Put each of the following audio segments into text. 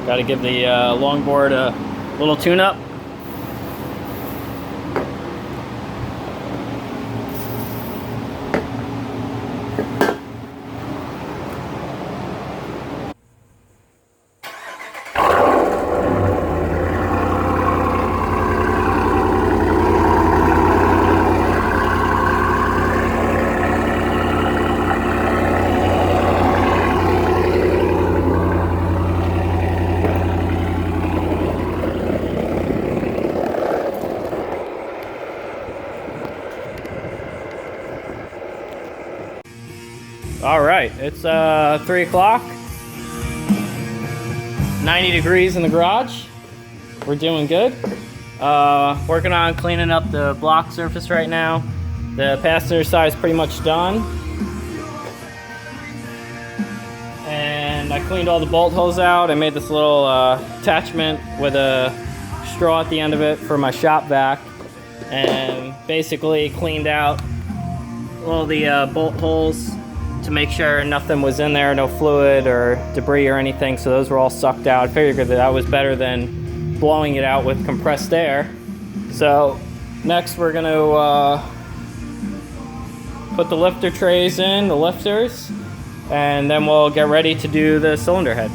Got to give the longboard a little tune-up. All right, it's 3 o'clock, 90 degrees in the garage. We're doing good. Working on cleaning up the block surface right now. The passenger side is pretty much done. And I cleaned all the bolt holes out. I made this little attachment with a straw at the end of it for my shop vac. And basically cleaned out all the bolt holes to make sure nothing was in there, no fluid or debris or anything, so those were all sucked out. I figured that was better than blowing it out with compressed air. So next we're gonna put the lifter trays in, the lifters, and then we'll get ready to do the cylinder head.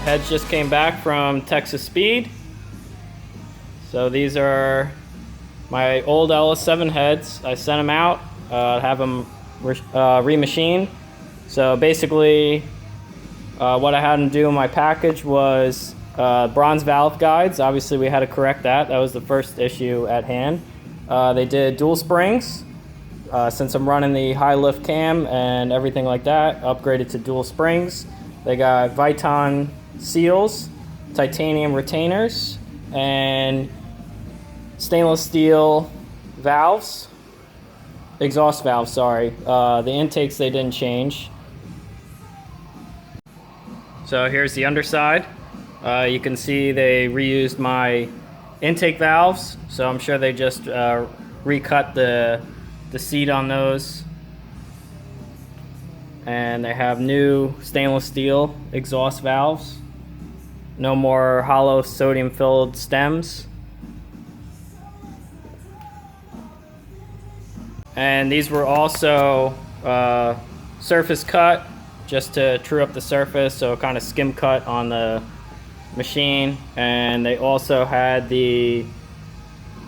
Heads just came back from Texas Speed. So these are my old LS7 heads. I sent them out, have them remachined. So basically what I had them do in my package was bronze valve guides. Obviously we had to correct that. That was the first issue at hand. They did dual springs. Since I'm running the high lift cam and everything like that, upgraded to dual springs. They got Viton seals, titanium retainers, and stainless steel valves, exhaust valves, sorry. The intakes they didn't change. So here's the underside. You can see they reused my intake valves, so I'm sure they just recut the seat on those. And they have new stainless steel exhaust valves. No more hollow sodium filled stems. And these were also surface cut, just to true up the surface, so kind of skim cut on the machine. And they also had the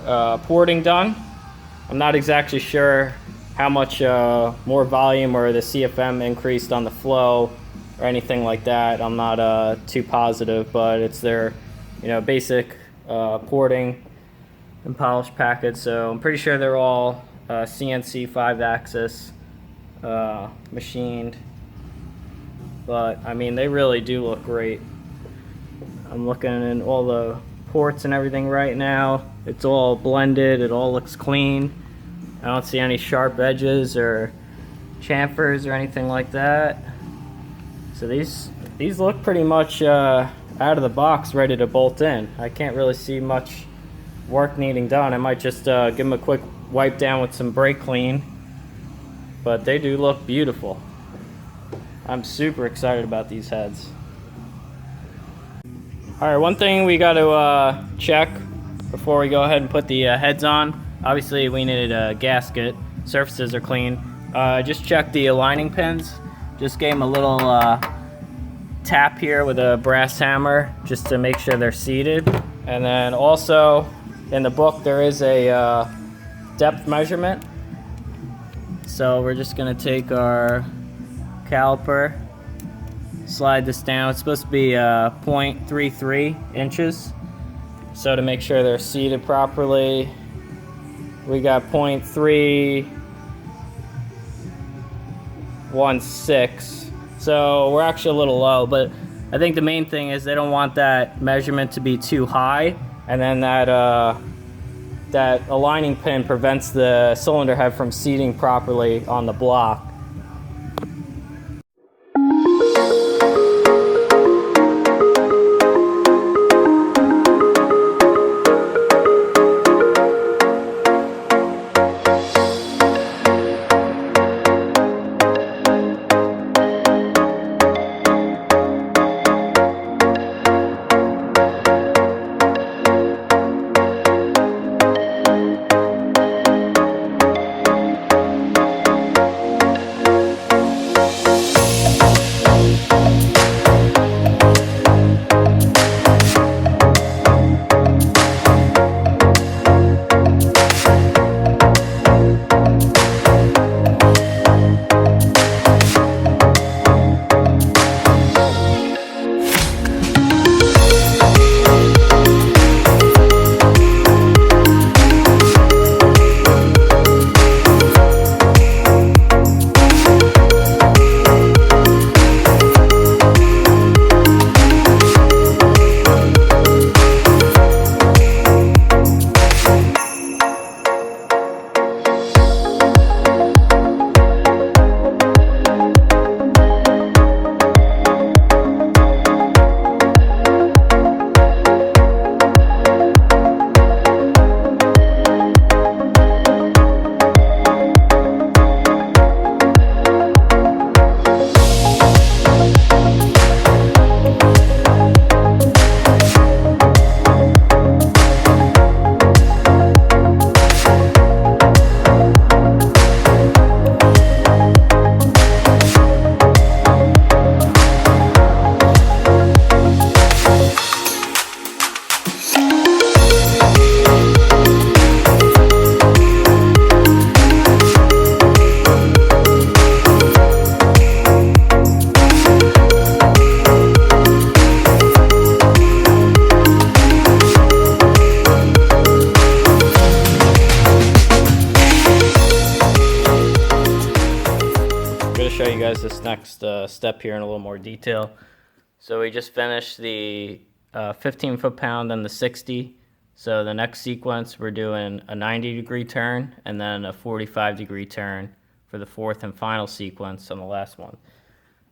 porting done. I'm not exactly sure how much more volume or the CFM increased on the flow or anything like that. I'm not too positive, but it's their basic porting and polish package. So I'm pretty sure they're all CNC 5-axis machined. but I mean, they really do look great. I'm looking in all the ports and everything right now. It's all blended, it all looks clean. I don't see any sharp edges or chamfers or anything like that. So these look pretty much out of the box, ready to bolt in. I can't really see much work needing done. I might just give them a quick wipe down with some brake clean, but they do look beautiful. I'm super excited about these heads. Alright, one thing we got to check before we go ahead and put the heads on. Obviously we needed a gasket. Surfaces are clean. Just check the aligning pins. Just gave them a little tap here with a brass hammer just to make sure they're seated. And then also in the book there is a depth measurement. So we're just going to take our caliper, slide this down. It's supposed to be 0.33 inches. So to make sure they're seated properly, we got 0.316. So we're actually a little low, but I think the main thing is they don't want that measurement to be too high, and then that that aligning pin prevents the cylinder head from seating properly on the block. Show you guys this next step here in a little more detail. So we just finished the 15 foot-pound and the 60. So the next sequence we're doing a 90-degree turn and then a 45-degree turn for the fourth and final sequence on the last one.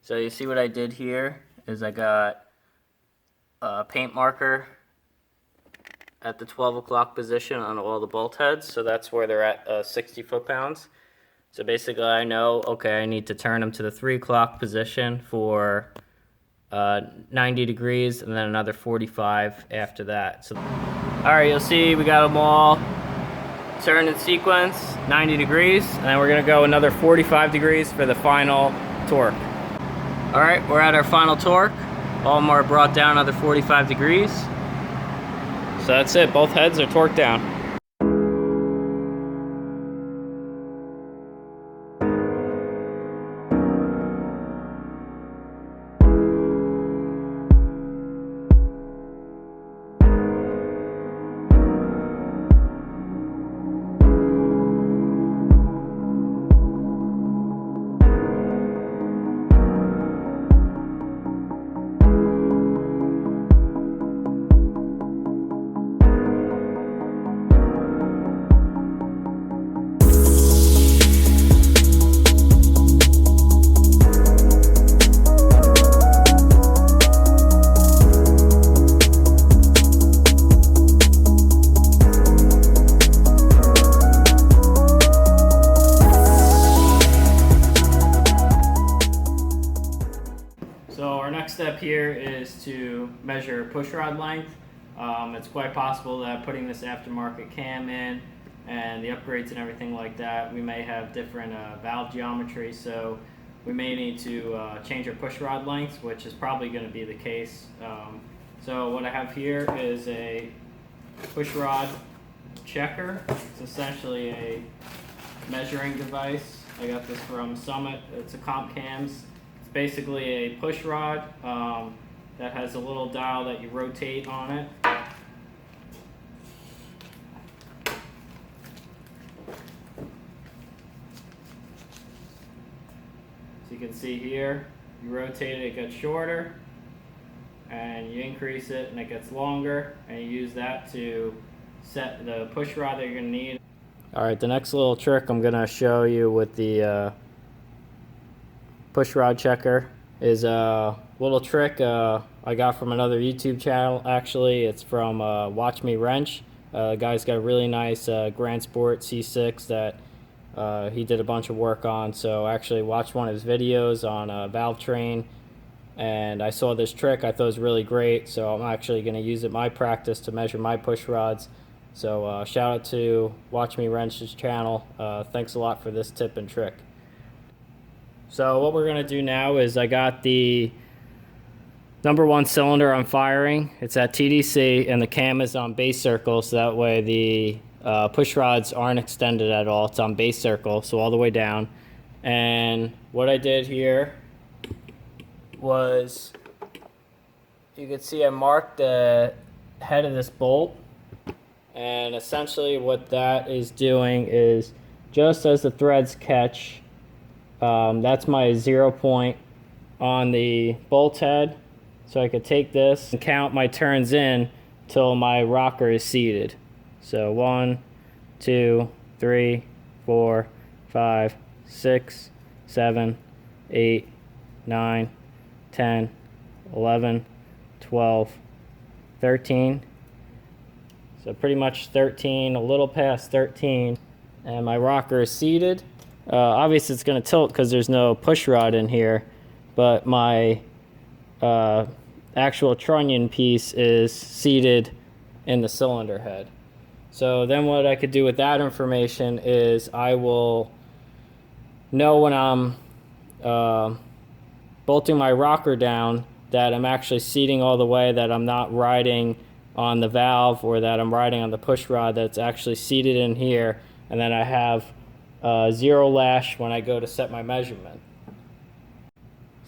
So you see what I did here is I got a paint marker at the 12 o'clock position on all the bolt heads. So that's where they're at 60 foot-pounds. So basically I know, okay, I need to turn them to the 3 o'clock position for 90 degrees and then another 45 after that. So, alright, you'll see we got them all turned in sequence, 90 degrees, and then we're going to go another 45 degrees for the final torque. Alright, we're at our final torque. All of them are brought down another 45 degrees. So that's it, both heads are torqued down. So our next step here is to measure pushrod length. It's quite possible that putting this aftermarket cam in and the upgrades and everything like that, we may have different valve geometry, so we may need to change our pushrod lengths, which is probably going to be the case. So what I have here is a pushrod checker. It's essentially a measuring device. I got this from Summit. It's a Comp Cams. It's basically a push rod that has a little dial that you rotate on it. So you can see here, you rotate it, it gets shorter, and you increase it and it gets longer, and you use that to set the push rod that you're going to need. Alright, the next little trick I'm going to show you with the push rod checker is a little trick I got from another YouTube channel. Actually, it's from Watch Me Wrench. The guy's got a really nice Grand Sport C6 that he did a bunch of work on. So I actually watched one of his videos on valve train, and I saw this trick. I thought it was really great, so I'm actually going to use it in my practice to measure my push rods. So shout out to Watch Me Wrench's channel. Thanks a lot for this tip and trick. So what we're going to do now is I got the #1 cylinder I'm firing. It's at TDC, and the cam is on base circle, so that way the push rods aren't extended at all. It's on base circle, so all the way down. And what I did here was, you can see I marked the head of this bolt, and essentially what that is doing is, just as the threads catch, that's my 0 point on the bolt head. So I could take this and count my turns in till my rocker is seated. So 1, 2, 3, 4, 5, 6, 7, 8, 9, 10, 11, 12, 13. So pretty much 13, a little past 13. And my rocker is seated. Obviously it's going to tilt because there's no push rod in here, but my actual trunnion piece is seated in the cylinder head. So then what I could do with that information is I will know when I'm bolting my rocker down that I'm actually seating all the way, that I'm not riding on the valve or that I'm riding on the push rod, that's actually seated in here, and then I have 0 lash when I go to set my measurement.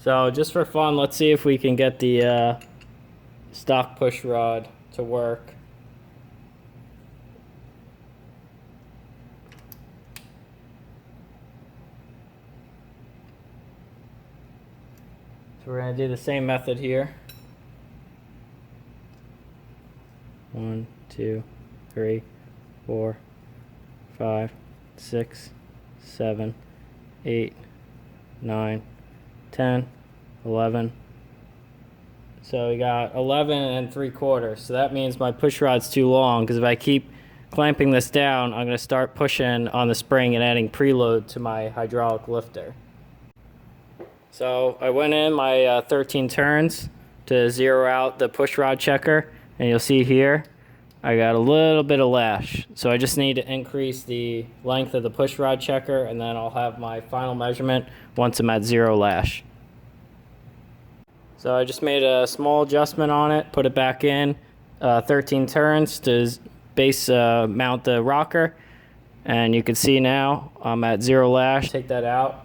So just for fun, let's see if we can get the stock push rod to work. So we're going to do the same method here. 1, 2, 3, 4, 5, 6, 7, 8, 9, 10, 11. So we got 11 3/4. So that means my push rod's too long, because if I keep clamping this down, I'm going to start pushing on the spring and adding preload to my hydraulic lifter. So I went in my 13 turns to zero out the push rod checker, and you'll see here I got a little bit of lash. So I just need to increase the length of the push rod checker, and then I'll have my final measurement once I'm at 0 lash. So I just made a small adjustment on it, put it back in, 13 turns to base mount the rocker, and you can see now I'm at 0 lash. Take that out,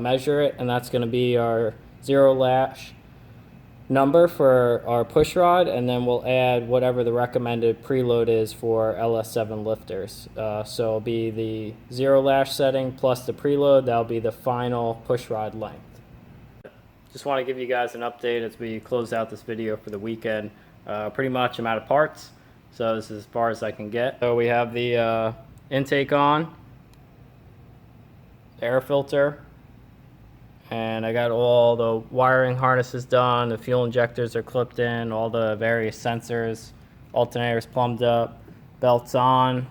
measure it, and that's going to be our 0 lash number for our push rod, and then we'll add whatever the recommended preload is for LS7 lifters. So it'll be the 0 lash setting plus the preload. That'll be the final push rod length. Just want to give you guys an update as we close out this video for the weekend. Pretty much I'm out of parts, so this is as far as I can get. So we have the intake on, air filter, and I got all the wiring harnesses done, the fuel injectors are clipped in, all the various sensors, alternators plumbed up, belts on.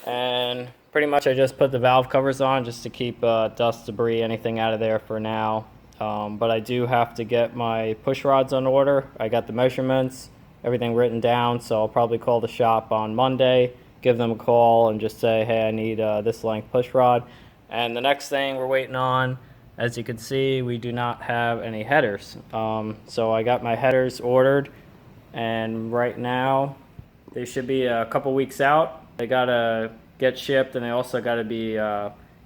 And Pretty much I just put the valve covers on just to keep dust, debris, anything out of there for now. But I do have to get my push rods on order. I got the measurements, everything written down, so I'll probably call the shop on Monday, give them a call and just say, hey, I need this length push rod. And the next thing we're waiting on, as you can see, we do not have any headers. So I got my headers ordered, and right now they should be a couple weeks out. They gotta get shipped, and they also gotta be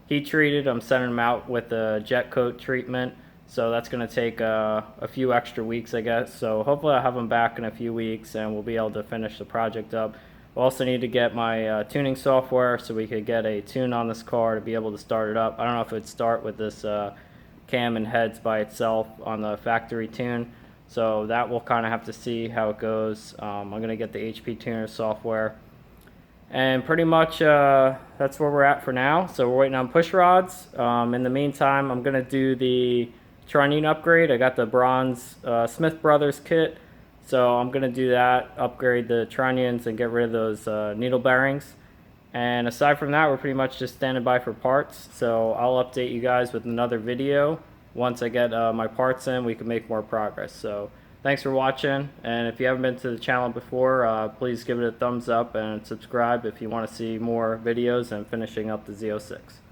heat treated. I'm sending them out with a jet coat treatment, so that's gonna take a few extra weeks, I guess. So hopefully I'll have them back in a few weeks, and we'll be able to finish the project up. We'll also need to get my tuning software so we could get a tune on this car to be able to start it up. I don't know if it'd start with this cam and heads by itself on the factory tune, so that we'll kind of have to see how it goes. I'm going to get the HP tuner software, and pretty much that's where we're at for now. So we're waiting on push rods. In the meantime, I'm going to do the trunnion upgrade. I got the bronze Smith Brothers kit, so I'm going to do that, upgrade the trunnions and get rid of those needle bearings. And aside from that, we're pretty much just standing by for parts. So I'll update you guys with another video. Once I get my parts in, we can make more progress. So thanks for watching. And if you haven't been to the channel before, please give it a thumbs up and subscribe if you want to see more videos and finishing up the Z06.